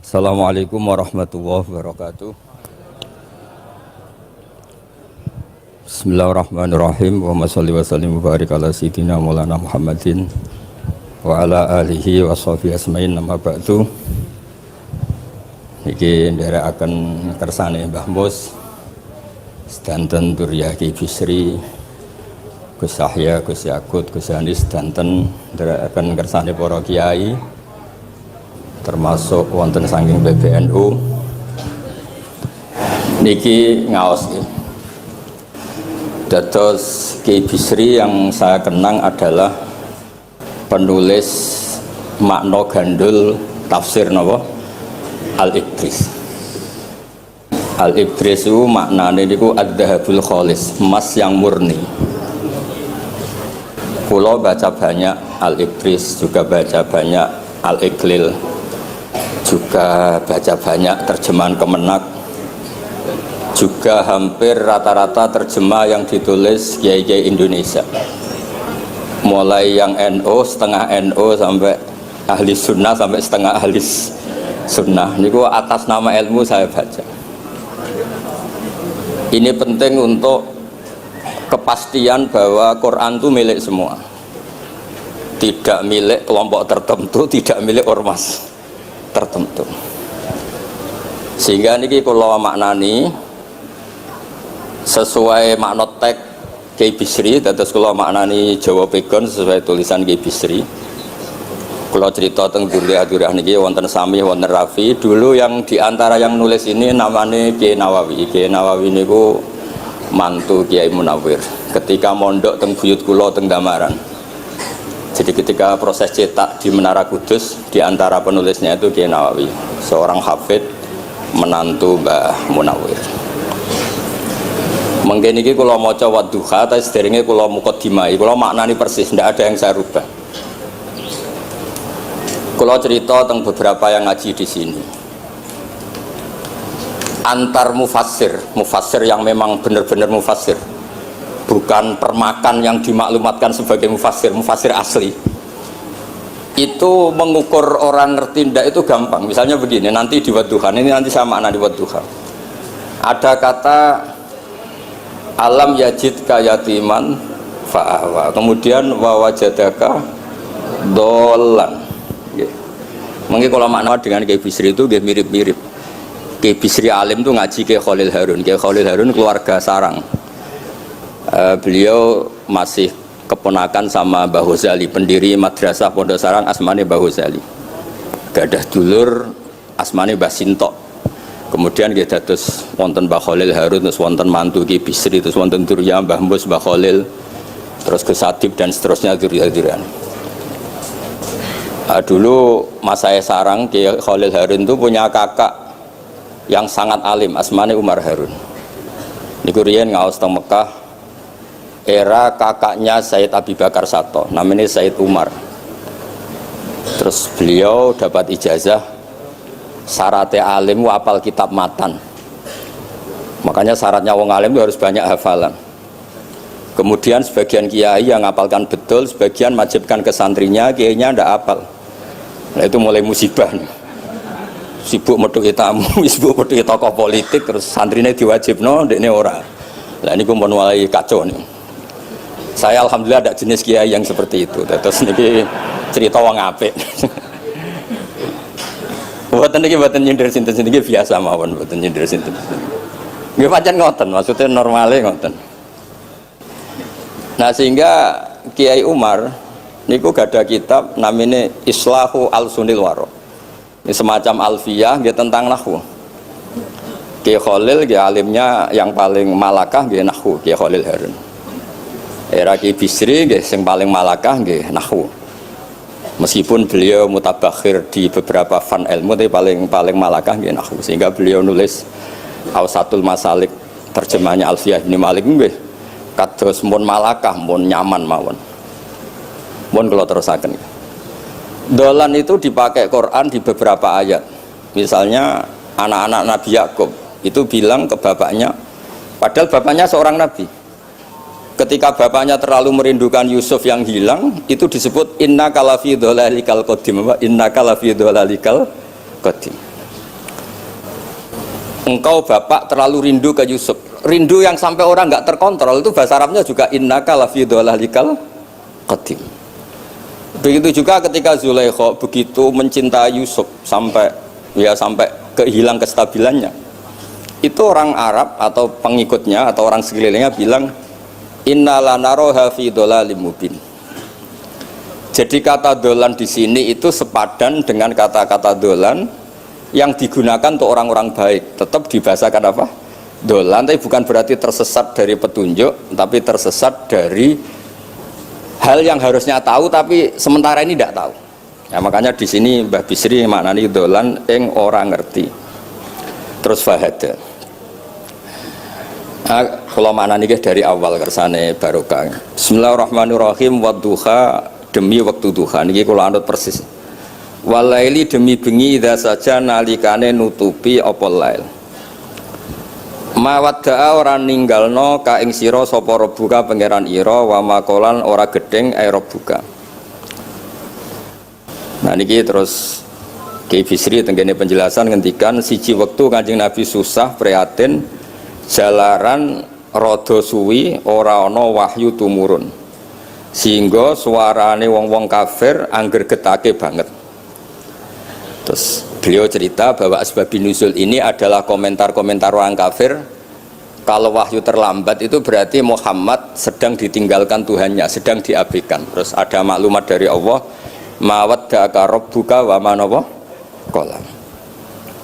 Assalamualaikum warahmatullahi wabarakatuh. Bismillahirrahmanirrahim. Wa sholli wa sallim wa barik ala sayyidina Maulana Muhammadin wa ala alihi wa sahbihi asmain nama ba'du. Niki nderekaken kersane Mbah Mus sedanten Durya Ki Bisri, Gus Yahya, Gus Yakut, Gus Anis sedanten nderekaken kersane para kiai termasuk wonten saking PBNU niki ngaos nggih. Dados Ki Bisri yang saya kenang adalah penulis makna gandul tafsir napa Al-Ibris. Al-Ibris itu maknane niku ad-dhahabul khalis, emas yang murni. Kula baca banyak Al-Ibris, juga baca banyak Al-Iqlil, juga baca banyak terjemahan Kemenak, juga hampir rata-rata terjemah yang ditulis kiai-kiai Indonesia, mulai yang NO, setengah NO sampai ahli sunnah sampai setengah ahli sunnah. Niku atas nama ilmu saya baca. Ini penting untuk kepastian bahwa Quran itu milik semua, tidak milik kelompok tertentu, tidak milik ormas tertentu. Sehingga niki kula maknani sesuai makna teks Ki Bisri, dados kula maknani Jawa Pegon sesuai tulisan Ki Bisri. Kula cerita teng Durya niki wonten Sami, wonten Rafi. Dulu yang diantara yang nulis ini namanya Kiai Nawawi. Kiai Nawawi niku mantu Kiai Munawir. Ketika mondok teng buyut kula teng Damaran. Jadi ketika proses cetak di Menara Kudus, di antara penulisnya itu Kiai Nawawi, seorang hafid menantu Mbah Munawir. Mungkin ini kalau mau coba duha, tapi sederhana kalau mukaddimah, kalau maknani persis, tidak ada yang saya rubah. Kalau cerita tentang beberapa yang ngaji di sini, antar mufassir yang memang benar-benar mufassir, bukan permakan yang dimaklumatkan sebagai mufassir asli, itu mengukur orang ngerti ndak itu gampang. Misalnya begini, nanti di Wadduha, ini nanti sama makna di Wadduha, ada kata alam yajid kayatiman fa'awa, kemudian wawajadaka dolan. Mungkin kalau makna dengan Kiai Bisri itu mirip-mirip. Kiai Bisri alim itu ngaji Kiai Khalil Harun. Kiai Khalil Harun keluarga sarang. Beliau masih keponakan sama Mbah Ghazali, pendiri madrasah Pondok Sarang asmane Mbah Ghazali. Gadah dulur asmane Mbah Sintok. Kemudian kita terus wonten Mbah Khalil Harun, terus wonten mantu Ki Bisri, terus wonten Durya Mbah Mus, Mbah Khalil, terus ke Sadib dan seterusnya Durya-Duryan. Dulu mas saya sarang Ki Khalil Harun itu punya kakak yang sangat alim, asmane Umar Harun. Niku riyen ngaos teng Mekah era kakaknya Said Abi Bakar Sato, namanya Said Umar. Terus beliau dapat ijazah syaratnya alim hafal kitab matan. Makanya syaratnya wong alim itu harus banyak hafalan. Kemudian sebagian kiai yang hafalkan betul, sebagian wajibkan ke santrinya, kiainya ndak hafal. Nah itu mulai musibah nih. Sibuk metuki tamu, sibuk metuki tokoh politik, terus santrinya diwajibno, ndekne ora. Lah niku mun mulai kacau nih. Saya alhamdulillah ada jenis kiai yang seperti itu. Terus niki cerita wong apik. Mboten niki mboten nyindir sinten niki biasa mawon, mboten nyindir sinten. Nggih pancen ngoten, maksudnya normale ngoten. Nah sehingga Kiai Umar niku gada kitab namanya Islahu Al-Sunil Waro. Ini semacam alfiyah nggih tentang nahwu. Kiai Khalil nggih alimnya yang paling malakah nggih nahwu, Kiai Khalil Harun. Era Ki Bisri nggih sing paling malakah nggih nahwu. Meskipun beliau mutabakhir di beberapa fan ilmu, tapi paling malakah nggih nahwu. Sehingga beliau nulis Awsatul Masalik, terjemahnya Alfiyah Ibnu Malik nggih kados mun malakah mun nyaman mawon. Mun kula terusaken. Dolan itu dipakai Quran di beberapa ayat. Misalnya anak-anak Nabi Yakub itu bilang ke bapaknya, padahal bapaknya seorang nabi. Ketika bapaknya terlalu merindukan Yusuf yang hilang, itu disebut inna kalafi dholalikal qadim. Inna kalafi dholalikal qadim. engkau bapak terlalu rindu ke Yusuf. Rindu yang sampai orang nggak terkontrol itu bahasa Arabnya juga innaka lafi dhalalikal qadim. Begitu juga ketika Zulaikha begitu mencintai Yusuf sampai kehilang kestabilannya. Itu orang Arab atau pengikutnya atau orang sekelilingnya bilang innalanaroha fi dhalalim mubin. Jadi kata dolan di sini itu sepadan dengan kata-kata dolan yang digunakan untuk orang-orang baik. Tetap dibahasakan apa? Dolan, tapi bukan berarti tersesat dari petunjuk, tapi tersesat dari hal yang harusnya tahu tapi sementara ini tidak tahu. Ya, makanya di sini Mbah Bisri maknani dolan ing orang ngerti. Terus fahada. Kalau maknani dari awal kersane barokah. Bismillahirrahmanirrahim wadduha demi waktu duha niki kula anut persis. Walaili demi bengi idza saja nalikane nutupi apa lail. Mawadda'a ora ninggalno ka ing sira sapa rabbuka pangeran ira wa makolan ora gedeng ai rabbuka. Nah niki terus Ki Bisri tenggene penjelasan ngendikan siji wektu Kanjeng Nabi susah prihatin jalaran rada suwi ora ana wahyu tumurun. Sehingga suarane wong-wong kafir angger getake banget. Terus beliau cerita bahwa asbabun nuzul ini adalah komentar-komentar orang kafir. Kalau wahyu terlambat itu berarti Muhammad sedang ditinggalkan Tuhannya, sedang diabaikan. Terus ada maklumat dari Allah, mawaddaka rabbuka wa ma qala.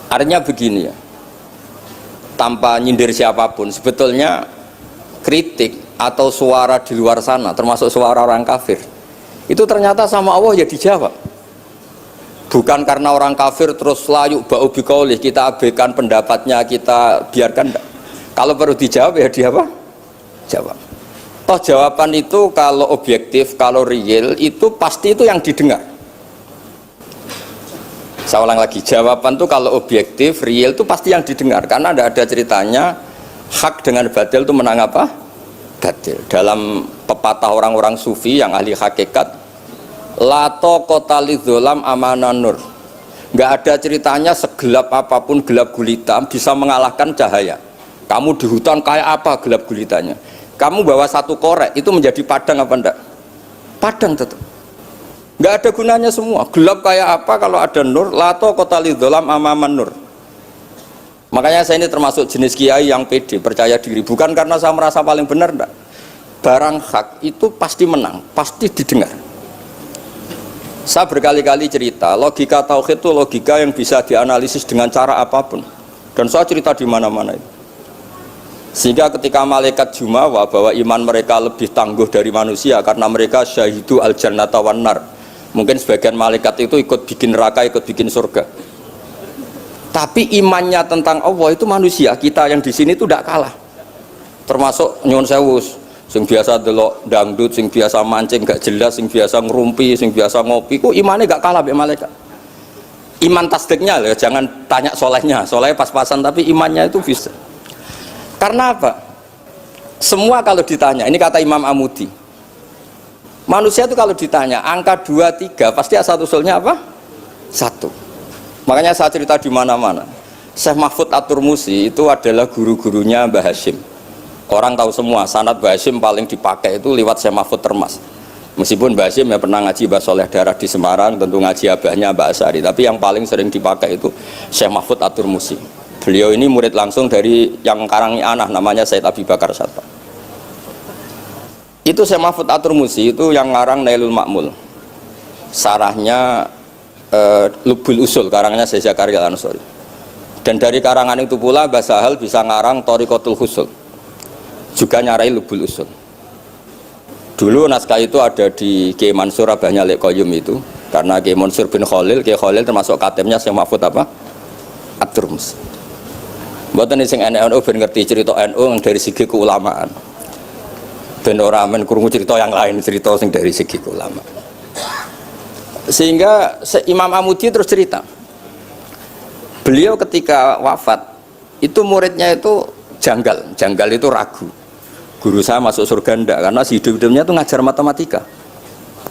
Artinya begini ya. Tanpa nyindir siapapun, sebetulnya kritik atau suara di luar sana, termasuk suara orang kafir, itu ternyata sama Allah ya dijawab. Bukan karena orang kafir terus layuk ba'u biqaulih, kita abaikan pendapatnya, kita biarkan. Kalau perlu dijawab ya dia apa? Jawab. Toh jawaban itu kalau objektif, kalau real itu pasti itu yang didengar. Saya ulang lagi, jawaban itu kalau objektif, real itu pasti yang didengar, karena tidak ada ceritanya hak dengan batil itu menang apa? Batil. Dalam pepatah orang-orang sufi yang ahli hakikat, lato kota lidzolam amanan nur, nggak ada ceritanya segelap apapun gelap gulita bisa mengalahkan cahaya. Kamu di hutan kayak apa gelap gulitanya, kamu bawa satu korek itu menjadi padang apa enggak? Padang tetap nggak ada gunanya semua. Gelap kayak apa kalau ada nur? Lato kota lidzolam amanan nur. Makanya saya ini termasuk jenis kiai yang pede, percaya diri, bukan karena saya merasa paling benar, enggak. Barang hak itu pasti menang, pasti didengar. Saya berkali-kali cerita, logika tauhid itu logika yang bisa dianalisis dengan cara apapun. Dan saya cerita di mana-mana itu. Sehingga ketika malaikat jumawa bahwa iman mereka lebih tangguh dari manusia karena mereka syahidu al-jannata wan nar. Mungkin sebagian malaikat itu ikut bikin neraka, ikut bikin surga. Tapi imannya tentang Allah itu manusia kita yang di sini itu tidak kalah. Termasuk nyuwun sewu, sing biasa delok dangdut, sing biasa mancing gak jelas, sing biasa ngerumpi, sing biasa ngopi, kok imannya gak kalah be malaikat. Iman tasdiknya loh, jangan tanya solehnya, solehnya pas-pasan tapi imannya itu bisa. Karena apa? Semua kalau ditanya, ini kata Imam Amudi, manusia itu kalau ditanya angka 2, 3 pasti asal usulnya apa? 1. Makanya saya cerita di mana-mana. Syekh Mahfud At-Turmusi itu adalah guru-gurunya Mbah Hashim. Orang tahu semua sanad Mbah Hashim paling dipakai itu lewat Syekh Mahfud Termas. Meskipun Mbah Hashim ya pernah ngaji Mbah Soleh Darah di Semarang, tentu ngaji abahnya Mbah Asyari, tapi yang paling sering dipakai itu Syekh Mahfud At-Turmusi. Beliau ini murid langsung dari yang karangi anak namanya Said Abi Bakar Satta. Itu Syekh Mahfud At-Turmusi itu yang ngarang Nailul Ma'mul. Sarahnya Lubul Usul, karangannya Syekh Zakaria Al-Ansori. Dan dari karangan itu pula Mbah Sahal bisa ngarang Thariqatul Husul, juga nyarai Lubul Usul. Dulu naskah itu ada di Kiai Mansur abahnya Lek Qayyum itu, karena Kiai Mansur bin Khalil, Kiai Khalil termasuk katemnya Syekh Mahfud apa? At-Turmus. Mboten sing NU ben ngerti cerita NU dari segi keulamaan. Ben ora men krungu cerita yang lain, cerita sing dari segi keulamaan. Sehingga Imam Amudi terus cerita, beliau ketika wafat itu muridnya itu janggal itu ragu, guru saya masuk surga enggak, karena si hidup-hidupnya itu ngajar matematika,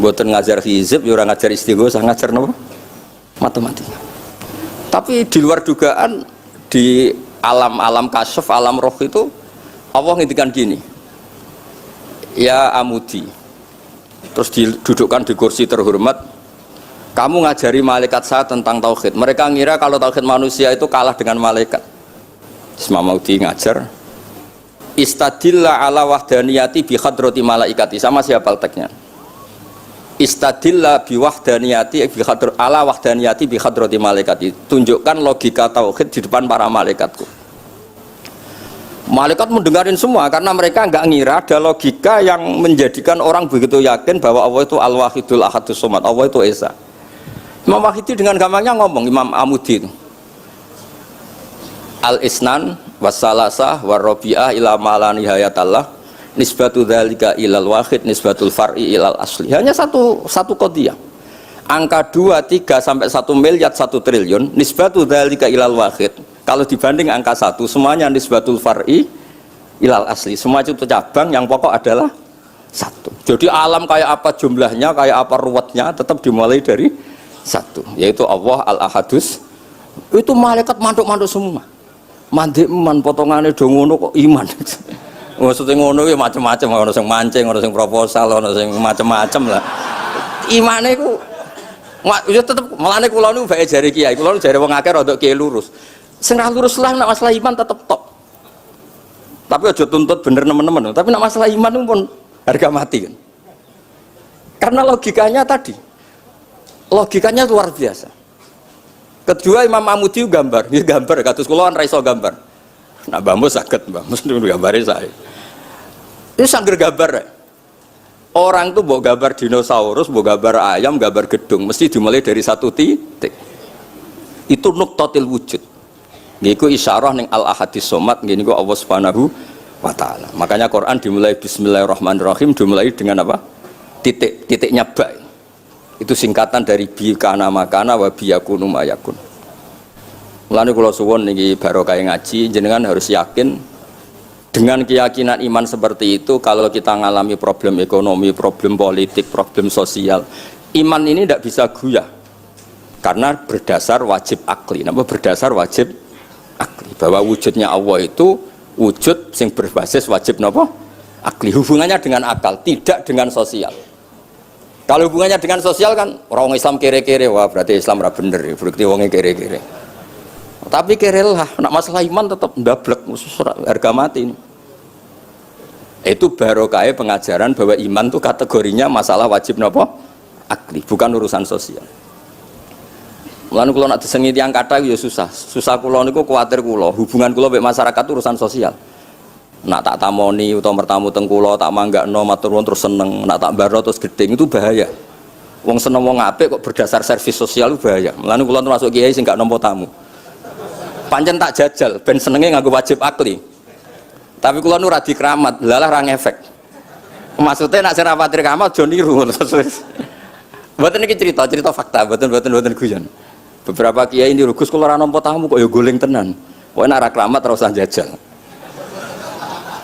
buatan ngajar hizib, orang ngajar istighosah, ngajar apa? Matematika. Tapi di luar dugaan di alam kasyaf, alam roh itu Allah ngintikan gini, ya Amudi, terus didudukkan di kursi terhormat, kamu ngajari malaikat saya tentang tauhid. Mereka ngira kalau tauhid manusia itu kalah dengan malaikat. Imam Amudi ngajar, istadilla ala wahdaniyati bi hadrati malaikati. Sama siapa teksnya? Istadilla bi wahdaniyati bi ala wahdaniyati bi hadrati malaikati. Tunjukkan logika tauhid di depan para malaikatku. Malaikat mendengarin semua karena mereka nggak ngira ada logika yang menjadikan orang begitu yakin bahwa Allah itu Al-Wahidul Ahadus Somad, Allah itu Esa. Imam Wahidi dengan gampangnya ngomong, Imam Amudi itu Al-Isnan wassalasah warrobi'ah ila mala nihayatallah nisbatu dzalika ilal wahid nisbatul far'i ilal asli. Hanya satu qadhiyah. Angka 2, 3 sampai 1 miliar 1 triliun nisbatu dzalika ilal wahid. Kalau dibanding angka 1 semuanya nisbatul far'i ilal asli. Semua itu cabang yang pokok adalah 1. Jadi alam kayak apa jumlahnya, kayak apa ruwetnya tetap dimulai dari 1, yaitu Allah Al-Ahadus. Itu malaikat mantuk-mantuk semua. Mandi man potongannya do ngono kok iman. Maksudnya ngono ya macam-macam, ono sing mancing, ono sing proposal, ono sing macam-macam lah. Imane iku ya tetep melane kula niku bae jare kiai, kula jare wong akeh rada kiai lurus. Sing ra lurus lah nek masalah iman tetep top. Tapi aja tuntut bener nemen-nemen, tapi nek masalah iman pun harga mati kan. Karena logikanya tadi. Logikanya luar biasa. Kedua Imam Amudi gambar, ini gambar kados kula kan ra iso gambar. Nah Mbah Mus saged, Mbah Mus niku gambare saya. Ini sangger gambar ya. Orang tuh mau gambar dinosaurus, mau gambar ayam, gambar gedung, mesti dimulai dari 1 titik. Itu nuqtatil wujud. Niku isyarah ning Al-Ahadis Somad, niku Allah Subhanahu wa taala. Makanya Quran dimulai bismillahirrahmanirrahim, dimulai dengan apa? Titiknya ba. Itu singkatan dari bi kana makana wa bi yakunu mayakun. Mulane kula suwun niki barokah ngaji, jenengan harus yakin dengan keyakinan iman seperti itu. Kalau kita ngalami problem ekonomi, problem politik, problem sosial, iman ini tidak bisa goyah karena berdasar wajib akli. Napa berdasar wajib akli, bahwa wujudnya Allah itu wujud sing berbasis wajib napa akli, hubungannya dengan akal, tidak dengan sosial. Kalau hubungannya dengan sosial kan orang Islam kere-kere, wah berarti Islam ra bener, berarti wongnya kere-kere. Tapi kere lah, nak masalah iman tetap ndablek, harga mati ini. Itu barokah pengajaran bahwa iman itu kategorinya masalah wajib napa akli, bukan urusan sosial. Mulane kula nak disengi tiyang kathah ya susah kula niku kuwatir kula, hubungan kula mek masyarakat urusan sosial. Nak tak tamoni utawa mertamu teng kula tak manggakno matur nuwun terus seneng, nak tak baro terus gedeng itu bahaya. Wong seneng wong apik kok berdasar servis sosial itu bahaya. Mulane kula termasuk kiai sing gak nampa tamu. Pancen tak jajal ben senenge nganggo wajib akli. Tapi kula nu ra dikramat, lalah ra ngefek. Maksudnya nak sing ra patir kramat aja niru terus. Mboten iki cerita fakta, mboten guyon. Beberapa kiai niru Gus kula ra nampa tamu kok ya goling tenan. Pokoke nak ra kramat ora usah jajal.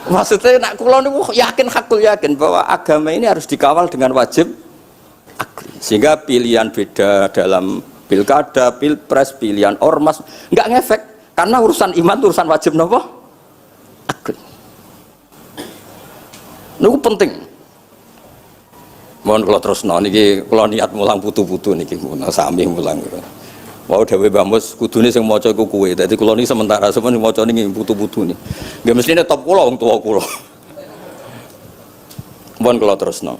Maksudnya nak kula niku yakin hakul yakin bahwa agama ini harus dikawal dengan wajib akli. Sehingga pilihan beda dalam pilkada, pilpres, pilihan ormas enggak ngefek karena urusan iman itu urusan wajib napa? Akli. Niku penting. Mohon kula terusno niki kula niat mulang putu-putu niki sami mulang. Wau dhewe Mbah Mus kudune sing maca iku kowe. Dadi kula niki sementara sampeyan maca niki putu-putu niki. Nggih mestine top kula wong tuwa kula. Mohon kula terusno.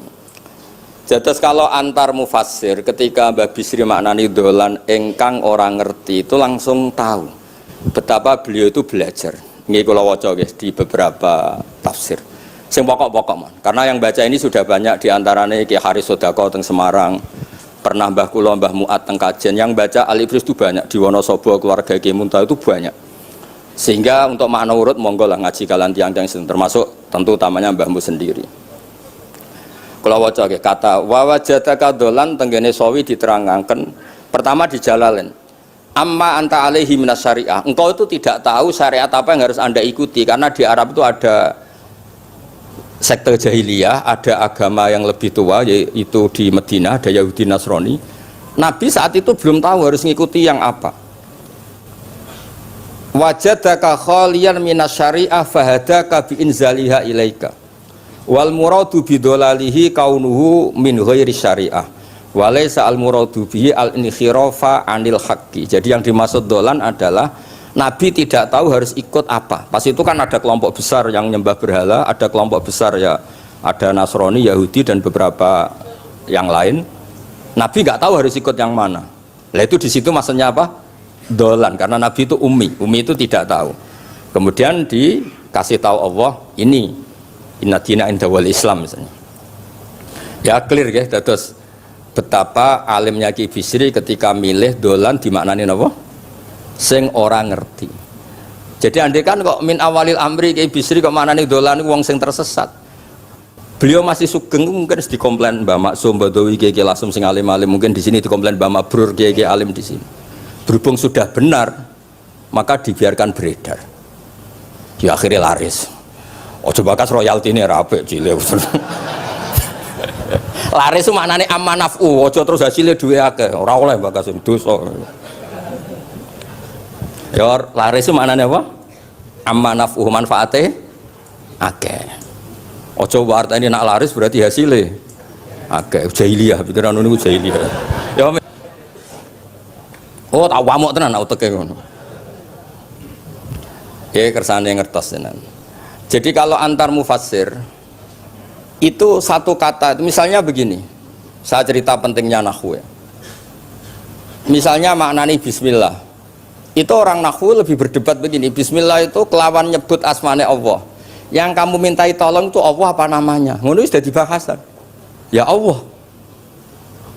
Jadi kalau antar mufassir ketika Mbah Bisri maknani dolan engkang orang ngerti itu langsung tahu betapa beliau itu belajar. Nggih kula waca guys di beberapa tafsir. Sing pokok-pokok man. Karena yang baca ini sudah banyak diantaranya Ki Haris Sodako teng Semarang. Pernah Mbah Kula, Mbah Muat teng Kajen yang baca Al-Ibris itu banyak, di Wonosobo keluarga Ki Muntaha itu banyak. Sehingga untuk makna urut monggo lah ngaji kalian tiang-tiang termasuk tentu utamanya Mbah Mu sendiri. Kula waca kata wa wajadaka dolan tenggene sawi diterangkan pertama di Jalalain. Amma anta alaihi minas syariah. Engkau itu tidak tahu syariat apa yang harus Anda ikuti karena di Arab itu ada sekte jahiliyah, ada agama yang lebih tua yaitu di Madinah ada Yahudi Nasrani. Nabi saat itu belum tahu harus mengikuti yang apa. wajadaka khaliyan minasyari'ah fahadaka biinzaliha ilaika wal muradu bidolalihi kaunuhu min ghairi syari'ah walaysa al muradu bihi al inkhirafa anil haqqi. Jadi yang dimaksud dolan adalah Nabi tidak tahu harus ikut apa. Pas itu kan ada kelompok besar yang nyembah berhala, ada kelompok besar ya, ada Nasrani, Yahudi dan beberapa yang lain. Nabi nggak tahu harus ikut yang mana. Lah itu di situ maksudnya apa? Dolan, karena Nabi itu ummi itu tidak tahu. Kemudian dikasih tahu Allah ini inna dina inda wal Islam misalnya. Ya clear ya, terus betapa alimnya Ki Bisri ketika milih dolan dimaknani apa? Sing orang ngerti. Jadi andai kan kok min awalil amri Ki Bisri kok maknani dolan wong sing tersesat. Beliau masih sugeng mungkin dikomplain Mbak Maksum Badawi Kiai Lasum sing alim-alim, mungkin di sini dikomplain Mbak Mabrur Kiai alim di sini. Berhubung sudah benar, maka dibiarkan beredar. Di akhirnya laris. Ojo bakas royalti ini rapi cilik. Laris itu maknanya amanafu. Ojo terus hasilnya dua akeh. Ora oleh bakas dosa. Ya laris itu maknanya apa? Amanafu manfaate akeh. Ojo artinya nak laris berarti hasilnya akeh. Jahiliyah pikiran niku jahiliyah. Ya oh tak wamuk tenan aku teke ngono. Ya kersane ngertos tenan. Jadi kalau antar mufassir itu satu kata, misalnya begini. Saya cerita pentingnya nahwu ya. Misalnya maknani bismillah. Itu orang nahwu lebih berdebat begini, bismillah itu kelawan nyebut asmane Allah. Yang kamu mintai tolong itu Allah apa namanya? Ngono sudah dibahasan. Ya Allah.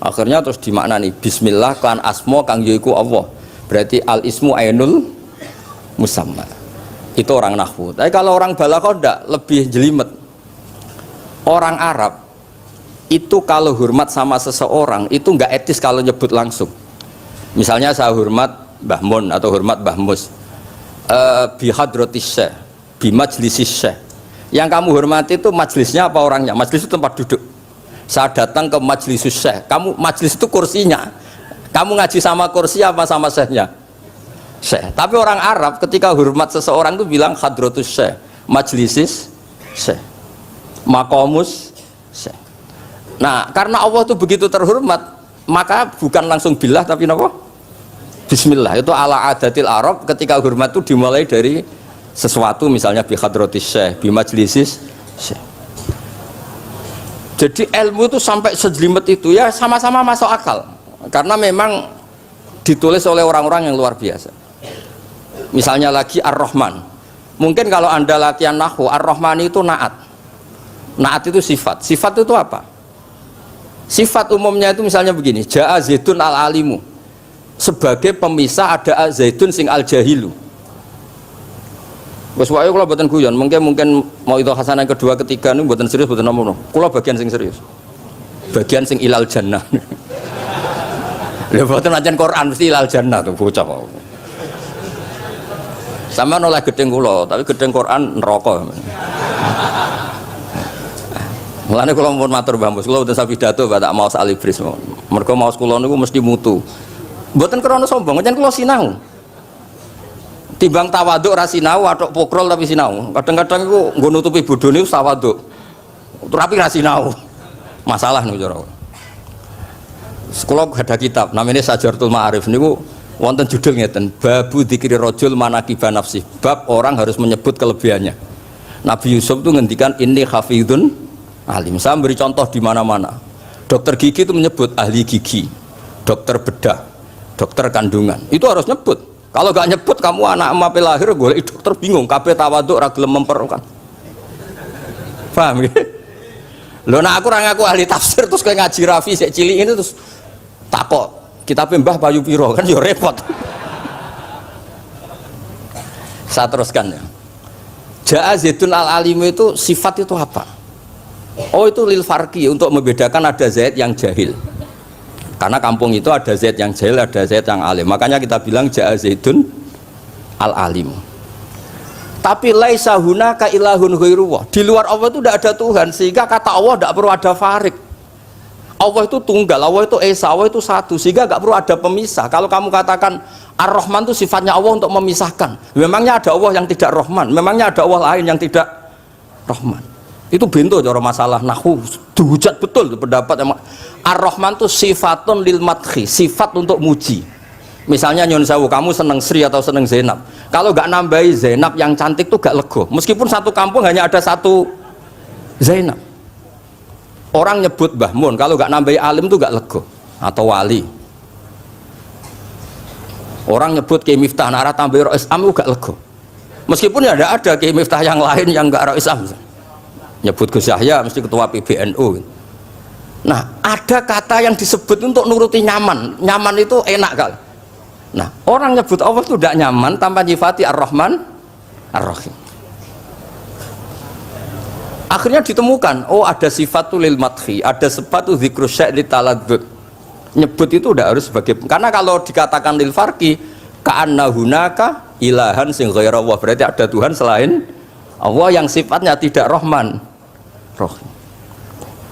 Akhirnya terus dimaknani bismillah kan asmo kang yaiku Allah. Berarti al ismu ainul musamma. Itu orang nahwu. Tapi kalau orang balaghah ndak, lebih jelimet. Orang Arab itu kalau hormat sama seseorang itu enggak etis kalau nyebut langsung. Misalnya saya hormat Mbah Mun atau hormat Mbah Mus. Bi hadratis syekh, bi majlisis syekh. Yang kamu hormati itu majlisnya apa orangnya? Majlis itu tempat duduk. Saya datang ke majlis syekh. Kamu majlis itu kursinya. Kamu ngaji sama kursi apa sama syekhnya? Syekh. Tapi orang Arab ketika hormat seseorang itu bilang hadratus syekh, majlisis syekh, maqamus syekh. Nah, karena Allah itu begitu terhormat, maka bukan langsung billah tapi apa? Bismillah. Itu ala adatil Arab, ketika hormat itu dimulai dari sesuatu, misalnya bi hadratis syekh, bi majlisis syekh. Jadi ilmu itu sampai sejelimet itu ya sama-sama masuk akal, karena memang ditulis oleh orang-orang yang luar biasa. Misalnya lagi Ar-Rahman, mungkin kalau anda latihan nahwu, Ar-Rahman itu naat. Naat itu sifat. Sifat itu apa? Sifat umumnya itu misalnya begini, Ja'a Zaidun al-alimu. Sebagai pemisah ada Zaidun sing al-jahilu. Wes wae kula mboten guyon, mungkin mau itu hasanah yang kedua ketiga niku mboten serius mboten nomo. Kula bagian sing serius. Bagian sing ilal jannah. Lha mboten ancen Quran mesti ilal jannah tuh bocah kok. Sama oleh gedeng kula, tapi gedeng Quran neraka. Mulane kula mumpun matur Mbah Mus, kula mboten sapidato tak maos alibris. Mergo maos kula niku mesti mutu. Mboten krana sombong, ancen kula sinau. Timbang tawaduk ra sinau, atok pokrol tapi sinau. Kadang-kadang iku nggo nutupi bodhone tawaduk. Tapi ra sinau. Masalah niku cara. Sekolah ada kitab namanya Sajartul Ma'arif niku wonten judul ngeten, babu dzikri rajul manaqiba nafsi. Bab orang harus menyebut kelebihannya. Nabi Yusuf itu ngendikan ini hafidun alim. Saya beri contoh di mana-mana. Dokter gigi itu menyebut ahli gigi, dokter bedah, dokter kandungan. Itu harus nyebut. Kalau gak nyebut kamu anak emak lahir golek dokter bingung, kabeh tawaduk ra gelem memperkan. Paham ya? Lho nek aku ora ngaku ahli tafsir terus kowe ngaji Rafi sik cilik ini terus takok, kitab Mbah Bayu piro kan ya repot. Saya teruskan ya. Ja'a Zaidun al-alimu itu sifat itu apa? Oh itu lil farqi, untuk membedakan ada Zaid yang jahil. Karena kampung itu ada Zaid yang jahil, ada Zaid yang alim. Makanya kita bilang Ja'a Zaidun al-alim. Tapi laisa hunaka ilahun ghairullah. Di luar Allah itu tidak ada Tuhan, sehingga kata Allah tidak perlu ada farik. Allah itu tunggal, Allah itu esa, Allah itu satu, sehingga nggak perlu ada pemisah. Kalau kamu katakan Ar-Rahman itu sifatnya Allah untuk memisahkan, memangnya ada Allah yang tidak Rahman, memangnya ada Allah lain yang tidak Rahman. Itu bento cara masalah nahwu, dihujat betul pendapat Ar-Rahman itu sifatun lil madhi, sifat untuk muji. Misalnya nyun sewu, kamu seneng Sri atau seneng Zainab, kalau nggak nambahi Zainab yang cantik tuh gak lego, meskipun satu kampung hanya ada satu Zainab. Orang nyebut Mbah Mun, kalau nggak nambahi alim tuh gak lego, atau wali. Orang nyebut Kiai Miftah nara tambah Rois Am gak lego, meskipun ya ada Kiai Miftah yang lain yang gak Rois Am. Nyebut Gus Yahya mesti ketua PBNU. Nah, ada kata yang disebut untuk nuruti nyaman, nyaman itu enak kali. Nah, orang nyebut Allah itu tidak nyaman tanpa nyifati Ar-Rahman Ar-Rahim. Akhirnya ditemukan, oh ada sifat lil madhi, ada sifatu dzikru syai' li taladzzuq. Nyebut itu udah harus sebagai, karena kalau dikatakan lil farqi ka'anna hunaka ilahan sing ghaira Allah, berarti ada Tuhan selain Allah yang sifatnya tidak Rahman Rahim.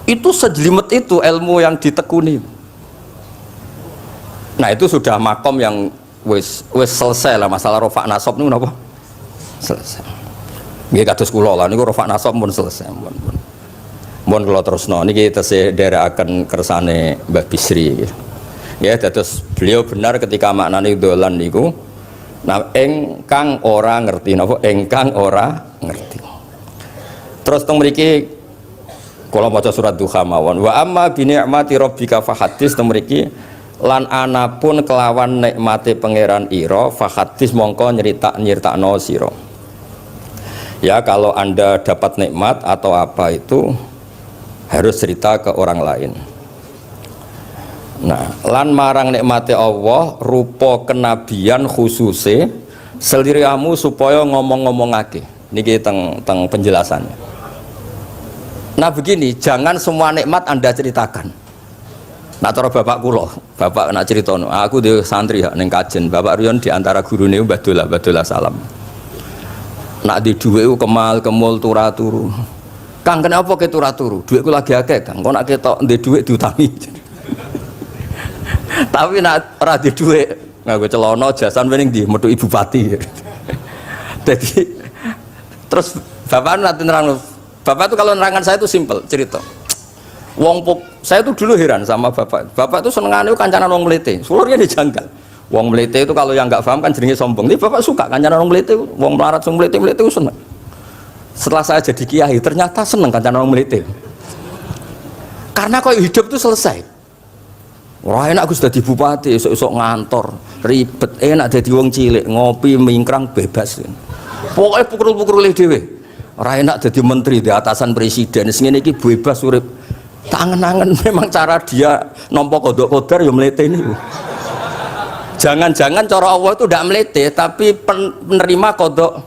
Itu sejelimet itu ilmu yang ditekuni. Nah, itu sudah makom yang wis selesai lah masalah rofa nasab niku napa? Selesai. Nggih kados kula lah niku rofa nasab pun selesai. Mohon kula terusno niki tesih nderekaken kersane Mbah Bisri. Ya, dados beliau benar ketika maknane dolan niku nah engkang ora ngerti napa engkang ora ngerti. Terus teng mriki kula maca surat Duha mawon. Wa amma bi ni'mati rabbika fahadits teng mriki lan anapun kelawan nikmate pangeran ira fahadits mongko nyeritakno sira. Ya, kalau Anda dapat nikmat atau apa itu harus cerita ke orang lain. Nah, lan marang nikmate Allah rupa kenabian khususe seliramu supaya ngomong-ngomongake. Niki teng penjelasannya. Nah begini, jangan semua nikmat Anda ceritakan. Nah cara bapak kula, bapak nak ceritono, aku di santri ning kajen, bapak Riyon di antara gurune Mbah Dola salam. Nak di dhuwit kemal kemul turu. Kang kenapa ke turu? Dhuwitku lagi akeh, Kang. Kok nak ketok ndek dhuwit diutangi. Tapi nak ora di dhuwit, nganggo celana jasan wening ndi metu ibu pati. Jadi terus bapak nanti nerang, bapak itu kalau nerangan saya itu simpel cerita. Saya tuh dulu heran sama bapak. Bapak itu senengane kancanan wong mlete. Sulurnya dijanggal. Wong mlete itu kalau yang nggak paham kan jenenge sombong. Tapi bapak suka kancanan wong mlete, wong melarat wong mlete itu seneng. Setelah saya jadi kiai ternyata seneng kancanan wong mlete. Karena kok hidup itu selesai. Wah enak Gus dadi bupati, esuk-esuk ngantor, ribet, enak dadi wong cilik, ngopi mingkrang bebas. Pokoknya pukul-pukul dhewe. Ora enak dadi menteri di atasan presiden, sing ngene iki bebas urip. Tangan-tangan memang cara dia nampa kodok kodar ya mlete ini. Jangan-jangan cara Allah itu tidak melete, tapi penerima kodok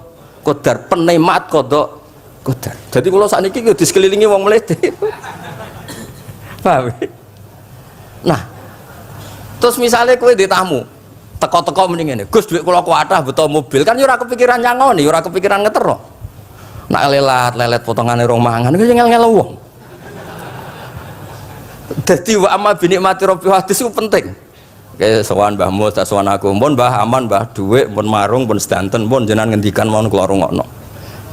kodar, penikmat kodok kodar. Jadi kalau saat ini di sekelilingi wong melete. Paham? Nah, terus misalnya kue di tamu, teko-teko mending ini, Gus duit kalau kuatah betul mobil, kan yura kepikiran nyangoni, yura kepikiran ngetero. Nak lelet potongan rong mangan, itu ngel-ngel wong. Jadi wa amma binikmati rabbi hadis itu penting. Kayak sowan Mbah Mus, sowan aku, pun Mbah aman, Mbah duit, pun marung, pun sedanten, pun jenengan ngendikan mau keluar rungokno.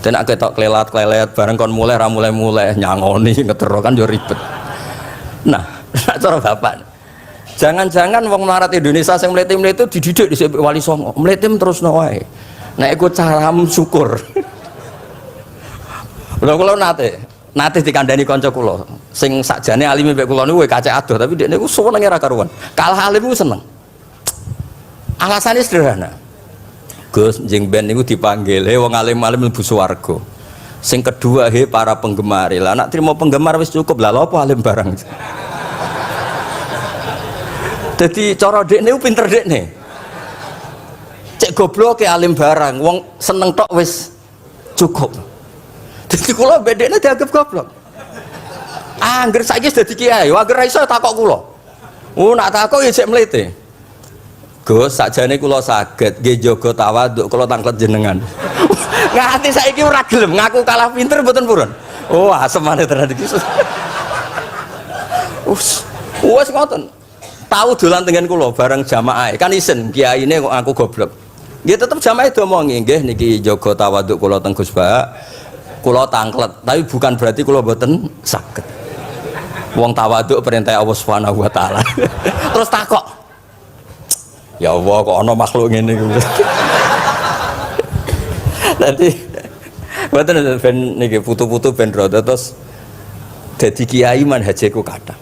Dan aku ketok klelet bareng kon mulai nyangoni ngetero kan yo ribet. Nah, cara bapak. Jangan-jangan wong melarat Indonesia sing mlete-mlete dididik dhisik Wali Songo. Mlete terusno wae. Nek iku caramu syukur. Lha kula nate dikandani kanca kula sing sakjane alime mek kula niku kacek adoh tapi dekne niku senenge ra karuan. Kalah alim ku seneng. Alasane sederhana. Gus njing ben niku dipanggil, "He wong alim-alim mlebu swarga." Sing kedua, "He para penggemar." Lah nek trimo penggemar wis cukup, lah lha apa alim barang. Jadi cara dekne ku pinter dekne. Cek goblok ke alim barang, wong seneng tok wis cukup. Jadi kula bedekne dianggap goblok. Angger saiki wis dadi kiai, angger ra iso takok kula. Nak takok ya sik mlete. Gus, sakjane kula saged nggih jaga tawaduk kula tanglet jenengan. Nganti saiki ora gelem ngaku kalah pinter mboten purun. Oh, asemane tenan iki. Wes ngoten. Tahu dolan tengen kula bareng jamaah. Kan isen kiyaine kok aku goblok. Nggih tetep jamaah domongi nggih niki jaga tawaduk kula teng Gus Ba. Kula tangklet, tapi bukan berarti kula mboten saged. Wong tawaduk perintah Allah Subhanahu wa taala. Terus takok. Ya Allah kok ana makhluk ngene iki. Nanti mboten ben niki putu-putu ben rada terus dadi kiai manhajeku kathah.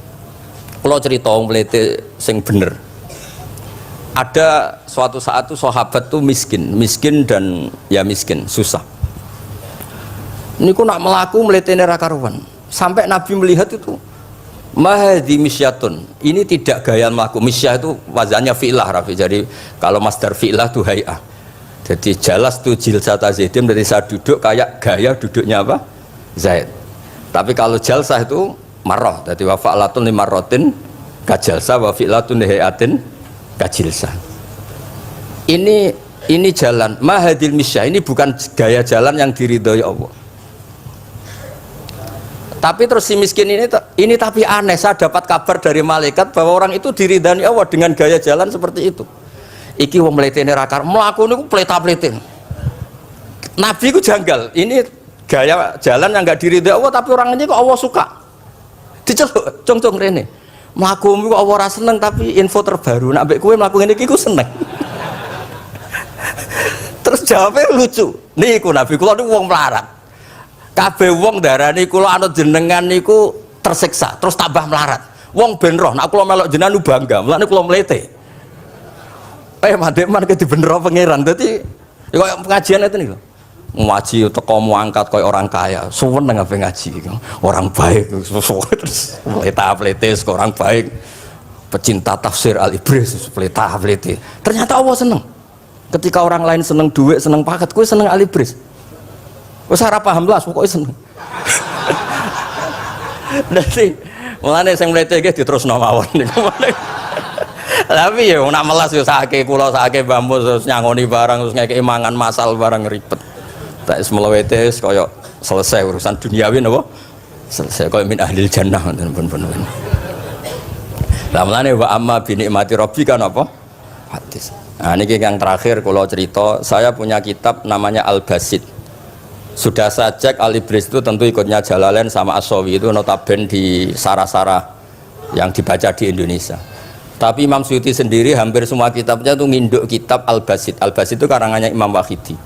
Kalau cerita wong mlete sing bener. Ada suatu saat tuh sahabat tuh miskin dan ya miskin, susah. Niku nak melaku mletene ra karuan. Sampai Nabi melihat itu mahdi misyatun. Ini tidak gaya melaku. Misyah itu wazannya fi'lah Rafi. Jadi kalau masdar fi'lah tuh hay'ah. Jadi jalas tuh jilsata Zaidim dari saat duduk kayak gaya duduknya apa? Zaid. Tapi kalau jalsah itu marrah, jadi wa fa'latun limarratin kajalsa wa fi'latun lihayatin kajilsa. Ini jalan mahadil misyah, ini bukan gaya jalan yang diridhoi Allah. Tapi terus si miskin ini tapi aneh, saya dapat kabar dari malaikat bahwa orang itu diridhani Allah dengan gaya jalan seperti itu. Iki wong mletene rakar, mlaku niku pleta-pletin. Nabi ku janggal, ini gaya jalan yang enggak diridhoi Allah tapi orangnya kok Allah suka. Diceluk cong-cong rene. Mlakumu kok ora seneng tapi info terbaru nek mbek kowe mlaku ngene iki ku seneng. Terus jawabnya lucu. Niku Nabi kula niku wong melarat. Kabeh wong darani kula anut jenengan niku tersiksa, terus tambah melarat. Wong ben roh nek kula melok jenengan bangga, mulane kula mlete. Mandek man ke dibenero pangeran. Dadi kaya pengajian itu niku. Ngaji teko angkat koyo orang kaya, suweneng ape ngaji orang baik terus pleta-plete orang baik pecinta tafsir Al-Ibris pleta-plete. Ternyata Allah seneng ketika orang lain seneng duit seneng paket, kowe seneng Al-Ibris wis ora paham lah pokoke seneng. Dadi mulane sing mlete iki diterusno mawon niku. Tapi ya nak melas yo sakake kula sakake bambu terus nyangoni barang terus ngekeki mangan masal barang ribet. Tak semlawete kaya selesai urusan duniawi napa? Selesai kaya min ahlil jannah ngoten pun. Lah mulane wa amma bi nikmati rabbika napa? Hadis. Nah niki yang terakhir kula cerita, saya punya kitab namanya Al-Basit. Sudah saya cek Al-Ibris itu tentu ikutnya Jalalain sama As-Sawi itu notabene di Sarah-Sarah yang dibaca di Indonesia. Tapi Imam Suyuti sendiri hampir semua kitabnya itu nginduk kitab Al-Basit. Al-Basit itu karangannya Imam Wahidi.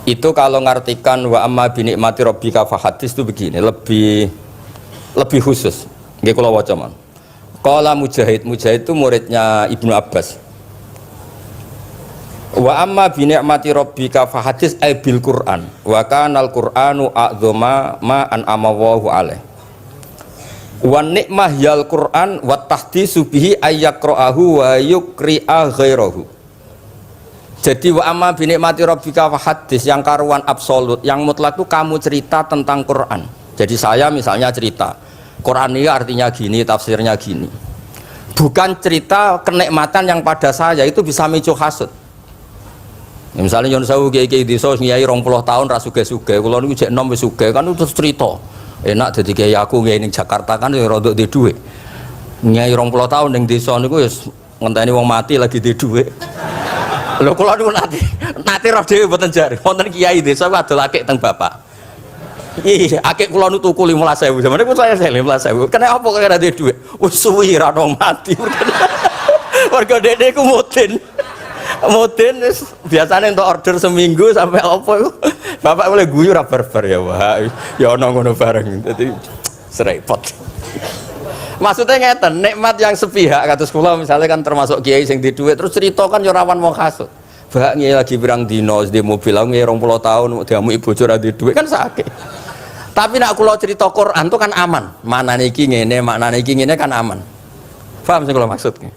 Itu kalau ngartikan wa amma bi nikmati rabbika fahadis itu begini, lebih khusus. Nggih kula waca man. Qala Mujahid itu muridnya Ibnu Abbas. Wa amma bi nikmati rabbika fahadis ay bil Qur'an. Wa kana al-Qur'anu a'dzama ma an'ama Allahu alaih. Wa nikmah yal Qur'an wa tahdisu bihi ayyaqra'ahu wa yukri'a ghairahu. Jadi wa amma bi nikmati rabbika fa hadis yang karuan absolut, yang mutlak itu kamu cerita tentang Quran. Jadi saya misalnya cerita Quran ini artinya gini, tafsirnya gini. Bukan cerita kenikmatan yang pada saya itu bisa micu hasud. Ya, misalnya nyon sewu kiai-kiai desa ngiyai 20 tahun ra sugih-sugih, kula niku jek enom wis sugih kan terus cerita. Enak dadi kiai aku ngiyai ning Jakarta kan ya rodok di dhuwit. Ngiyai 20 tahun ning desa niku wis ngenteni wong mati lagi di dhuwit. Lho kula niku nate roh dhewe mboten jare. Wonten kiai desa adol akik teng bapak. Iya, akik kula nu tuku 15.000. Sampeyan niku saya 15.000. Kena apa kok ora duwe dhuwit? Wis suwi ra ono mati. Warga dede ku mudin. Mudin biasane entuk order seminggu sampai apa iku. Bapak boleh guyu ra barbar ya, Wah. Ya ono ngono bareng. Dadi serepot. Maksudnya ngeten, nikmat yang sepihak kados kula misalnya kan termasuk kiai sing di dhuwit terus cerita kan yo rawan wong hasud. Bak ngiyi lagi pirang dino di mobil aku ngiyi 20 tahun diamuki bojo ra di dhuwit kan sakit. Tapi nek kula cerita Quran itu kan aman. Maknane iki ngene, maknane iki ngene kan aman. Paham sing kula maksudnya?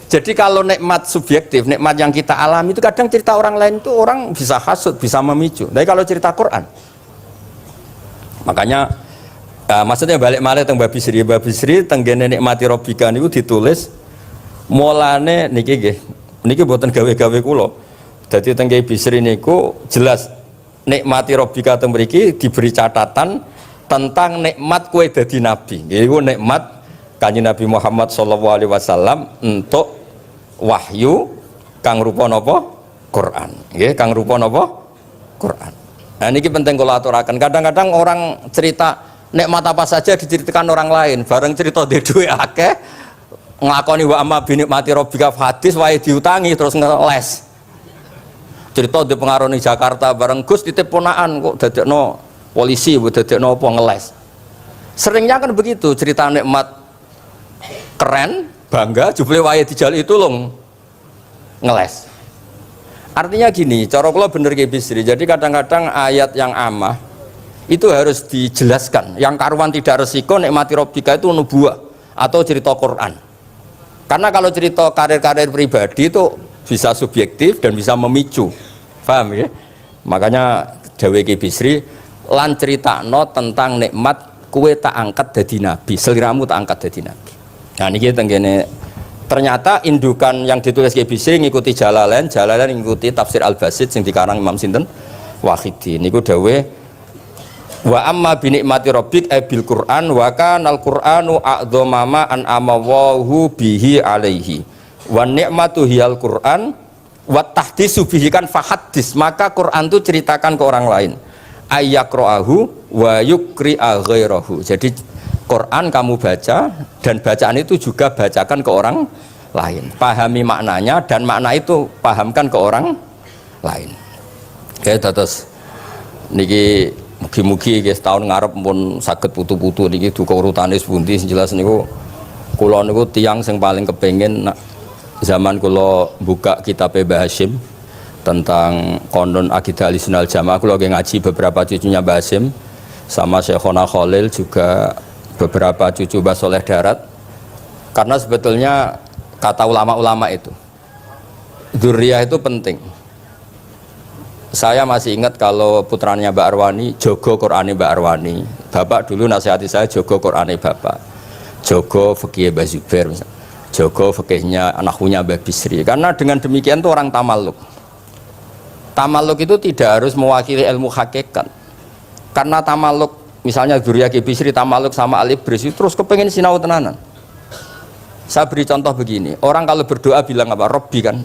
Jadi kalau nikmat subjektif, nikmat yang kita alami itu kadang cerita orang lain itu orang bisa hasud, bisa memicu. Tapi kalau cerita Quran makanya maksudnya balik malih teng Babi Sri tenggene nikmati Rabbika niku ditulis mulane niki nggih. Niki mboten gawe-gawe kula. Dadi teng Babi Sri niku jelas nikmati Rabbika teng mriki diberi catatan tentang nikmat kowe dadi nabi. Iku nikmat Kanjeng Nabi Muhammad sallallahu alaihi wasallam untuk wahyu kang rupa napa? Quran. Nggih, kang rupa napa? Quran. Nah niki penting kula aturaken. Kadang-kadang orang cerita nikmat apa saja diceritakan orang lain, bareng cerita dhe duwe akeh nglakoni wa amma bi nikmati rabbika hadis wae diutangi terus ngeles. Cerita di pengaruh di Jakarta bareng Gus titip ponaan kok dadekno polisi, dadekno apa ngeles. Seringnya kan begitu, cerita nikmat keren, bangga, jubli wae dijal itu long ngeles. Artinya gini, cara kula bener Ki Bisri. Jadi kadang-kadang ayat yang amah itu harus dijelaskan. Yang karuan tidak resiko nikmati rabbika itu nubuah atau cerita Quran. Karena kalau cerita karir-karir pribadi itu bisa subjektif dan bisa memicu. Paham ya? Makanya Dawe Ki Bisri lan critakno tentang nikmat kue tak angkat dadi nabi, seliramu tak angkat dadi nabi. Nah niki tenggene ternyata indukan yang ditulis Ki Bisri ngikuti Jalalain ngikuti tafsir Al-Basit sing dikarang Imam sinten Wahidi. Niku dawe wa amma bi nikmati rabbik bil Qur'an wa kanal Qur'anu a'dzama an amawahu bihi alaihi wa ni'matu hiyal Qur'an wa tahdisu bihi kan fahaddis, maka Quran itu ceritakan ke orang lain, ayyaqra'ahu wa yukri'a ghairahu. Jadi Quran kamu baca dan bacaan itu juga bacakan ke orang lain, pahami maknanya dan makna itu pahamkan ke orang lain. Oke, terus niki mugi-mugi guys tahun ngarep pun saged putu-putu niki duka urutane sepundi sing jelas niku kula niku tiyang sing paling kepengin zaman kula buka kitab Mbah Hasyim tentang konon akidah Ahlussunnah wal Jamaah, kula ngaji beberapa cucunya Mbah Hasyim sama Syekhona Khalil, juga beberapa cucu Mbah Soleh Darat. Karena sebetulnya kata ulama-ulama itu dzurriyah itu penting. Saya masih ingat kalau putranya Mbak Arwani jogo Qur'ane Mbak Arwani, bapak dulu nasihati saya jogo Qur'ane bapak, jogo fikih Mbah Zubair, jogo fikihnya anaknya Mbah Bisri. Karena dengan demikian tuh orang tamaluk. Tamaluk itu tidak harus mewakili ilmu hakikat. Karena tamaluk, misalnya dzurriyyah Ki Bisri tamaluk sama Al-Ibris terus kepengen sinau tenanan. Saya beri contoh begini, orang kalau berdoa bilang apa? Robbi kan,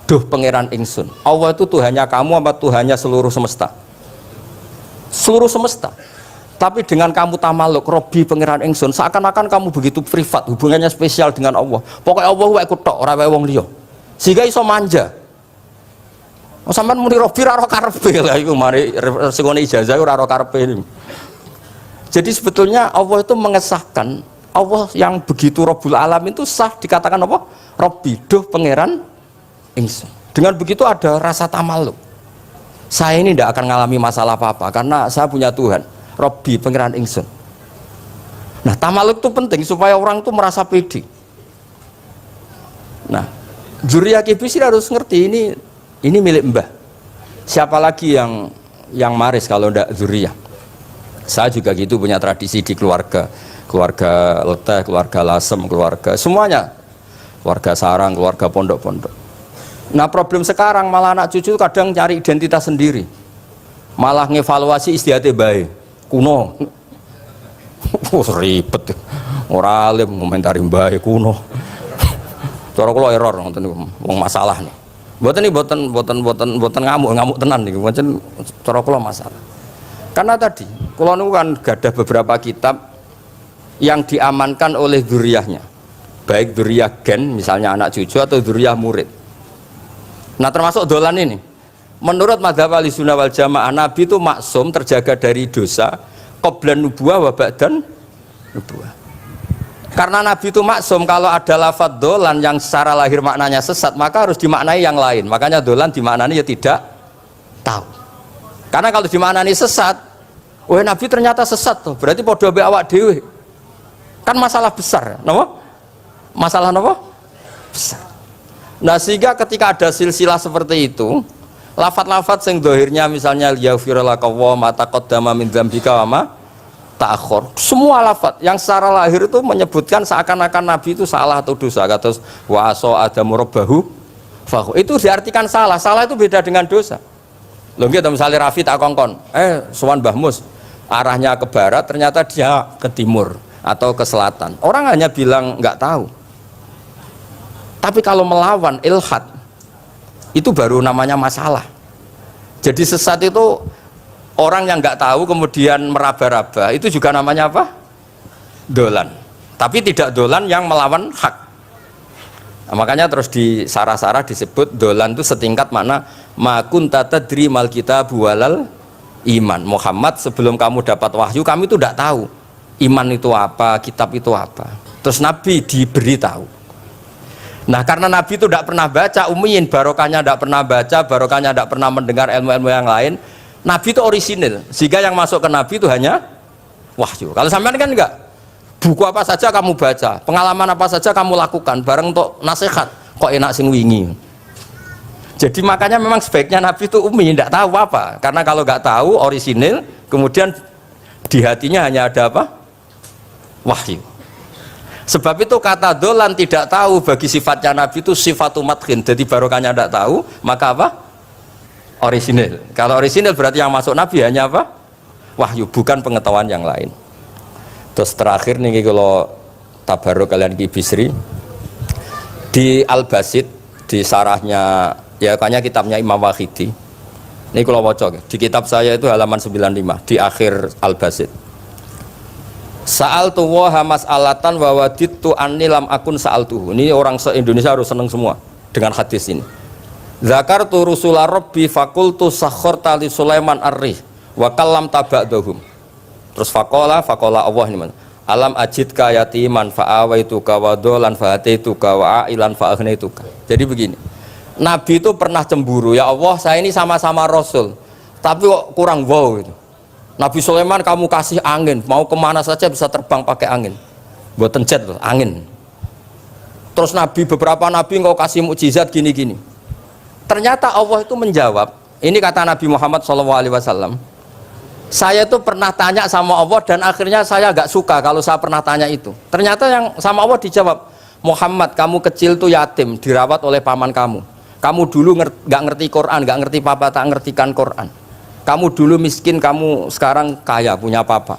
duh pangeran ingsun. Allah itu Tuhannya kamu apa Tuhannya seluruh semesta? Seluruh semesta. Tapi dengan kamu tamaluk, Robbi pangeran ingsun, seakan-akan kamu begitu privat, hubungannya spesial dengan Allah. Pokoknya Allah wae kutok, ora wae wong liya. Sehingga iso manja. Oh, sampean muni Robbi ora karepe lah iku mari resikone ijazah ora karepe. Jadi sebetulnya Allah itu mengesahkan, Allah yang begitu Rabbul Alamin itu sah dikatakan apa? Robbi, duh pangeran ingsun. Dengan begitu ada rasa tamaluk. Saya ini tidak akan mengalami masalah apa-apa karena saya punya Tuhan. Robbi pangeran ingsun. Nah tamaluk itu penting supaya orang itu merasa pede. Nah dzurriyyah Ki Bisri harus ngerti ini milik mbah. Siapa lagi yang maris kalau tidak dzurriyyah? Saya juga gitu punya tradisi di keluarga Leteh, keluarga Lasem, keluarga semuanya, keluarga sarang, keluarga pondok-pondok. Nah problem sekarang malah anak cucu kadang cari identitas sendiri, malah ngevaluasi istiadatnya baik kuno. Ribet ora alim ngomentari baik kuno. Cara kula error ngoten niku wong masalah nih. Mboten ngamuk tenan niku. Pancen cara kula masalah. Karena tadi kula niku kan gadah beberapa kitab yang diamankan oleh dzurriyyahnya. Baik dzurriyyah gen misalnya anak cucu atau dzurriyyah murid. Nah termasuk dolan ini, menurut madzhab Ahlussunnah wal Jamaah Nabi itu maksum terjaga dari dosa qablan nubuwah wa ba'dan nubuwah. Karena Nabi itu maksum, kalau ada lafadz dolan yang secara lahir maknanya sesat maka harus dimaknai yang lain. Makanya dolan dimaknani ya tidak tahu. Karena kalau dimaknani sesat, wah Nabi ternyata sesat tuh, berarti podo be awak dhewe. Kan masalah besar, napa? Masalah napa? Besar. Nah sehingga ketika ada silsilah seperti itu, lafat-lafat yang dohirnya misalnya yaghfirulaka wa ma taqaddama min dzambika wa ma ta'akhkhar, semua lafat yang secara lahir itu menyebutkan seakan-akan Nabi itu salah atau dosa. Kata wa aso adamu rabbahu fahu, itu diartikan salah. Salah itu beda dengan dosa. Lho nggih misalnya Rafi tak kongkon, sowan Mbah Mus arahnya ke barat ternyata dia ke timur. atau ke selatan. Orang hanya bilang nggak tahu. Tapi kalau melawan ilhad, itu baru namanya masalah. Jadi sesat itu orang yang nggak tahu kemudian meraba-raba, itu juga namanya apa? Dolan. Tapi tidak dolan yang melawan hak. Nah, makanya terus di sarah-sarah disebut dolan itu setingkat mana makun tadri mal kitabu walal iman. Muhammad, sebelum kamu dapat wahyu, kamu itu tidak tahu iman itu apa, kitab itu apa. Terus Nabi diberi tahu. Nah, karena Nabi itu tidak pernah baca, ummiyin, barokahnya tidak pernah baca, barokahnya tidak pernah mendengar ilmu-ilmu yang lain. Nabi itu orisinil, sehingga yang masuk ke Nabi itu hanya wahyu. Kalau sampean kan enggak, buku apa saja kamu baca, pengalaman apa saja kamu lakukan, bareng untuk nasihat, kok enak sing wingi. Jadi makanya memang sebaiknya Nabi itu ummi, tidak tahu apa, karena kalau nggak tahu orisinil, kemudian di hatinya hanya ada apa? Wahyu. Sebab itu kata dolan tidak tahu bagi sifatnya Nabi itu sifatu madkhin, jadi barokahnya tidak tahu, maka apa? Orisinil. Kalau orisinil berarti yang masuk Nabi hanya apa? Wahyu, bukan pengetahuan yang lain. Terus terakhir nih kalau tabaruk kalian Ki Bisri di Al-Basit, di sarahnya ya kayaknya kitabnya Imam Wahidi. Ini kalau wocok di kitab saya itu halaman 95 di akhir Al-Basit. Sa'al tuwaha mas'alatan wa wadittu anni lam akun sa'altuhu. Ini orang se-Indonesia harus senang semua dengan hadis ini. Zakartu rusula rabbi fakultu sakhorta li Sulaiman ar-rih wa kallam taba'dahum. Terus faqala Allah ini man. Alam ajidka yatiman fa'awaituka wa dolan fa'ataituka wa a'ilan fa'agnaituka. Jadi begini, Nabi itu pernah cemburu, ya Allah saya ini sama-sama Rasul tapi kok kurang wow gitu. Nabi Sulaiman kamu kasih angin, mau kemana saja bisa terbang pakai angin, buatan jet loh, angin. Terus Nabi, beberapa Nabi engkau kasih mukjizat gini-gini. Ternyata Allah itu menjawab, ini kata Nabi Muhammad SAW, saya itu pernah tanya sama Allah dan akhirnya saya agak suka kalau saya pernah tanya itu. Ternyata yang sama Allah dijawab, Muhammad kamu kecil tuh yatim, dirawat oleh paman kamu. Kamu dulu nggak ngerti Quran, nggak ngerti papa, tak ngertikan Quran. Kamu dulu miskin, kamu sekarang kaya, punya papa.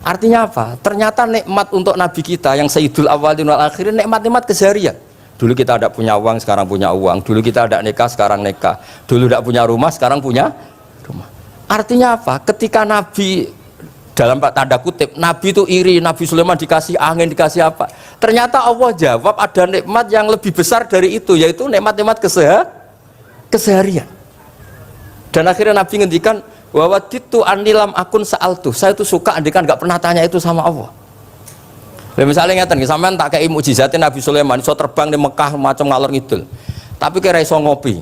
Artinya apa? Ternyata nikmat untuk Nabi kita yang Sayyidul Awwalin wal Akhirin, nikmat-nikmat keseharian. Dulu kita tidak punya uang, sekarang punya uang. Dulu kita tidak nikah, sekarang nikah. Dulu tidak punya rumah, sekarang punya rumah. Artinya apa? Ketika Nabi, dalam tanda kutip, Nabi itu iri, Nabi Sulaiman dikasih angin, dikasih apa? Ternyata Allah jawab ada nikmat yang lebih besar dari itu, yaitu nikmat-nikmat keseharian. Dan akhirnya Nabi ngendikan, wawaditu anilam akun sa'altu. Saya itu suka andikan nggak pernah tanya itu sama Allah. Misalnya ngeten, sampean tak kayak mukjizatin Nabi Sulaiman, iso terbang di Mekah macam ngalor ngidul. Tapi kira iso ngopi.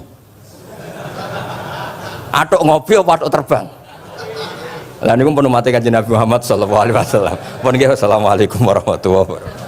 Atuk ngopi apa atuk terbang? Lah niku pun mati kanjeng Nabi Muhammad sallallahu alaihi wasallam. Pun nggih assalamualaikum warahmatullahi wabarakatuh.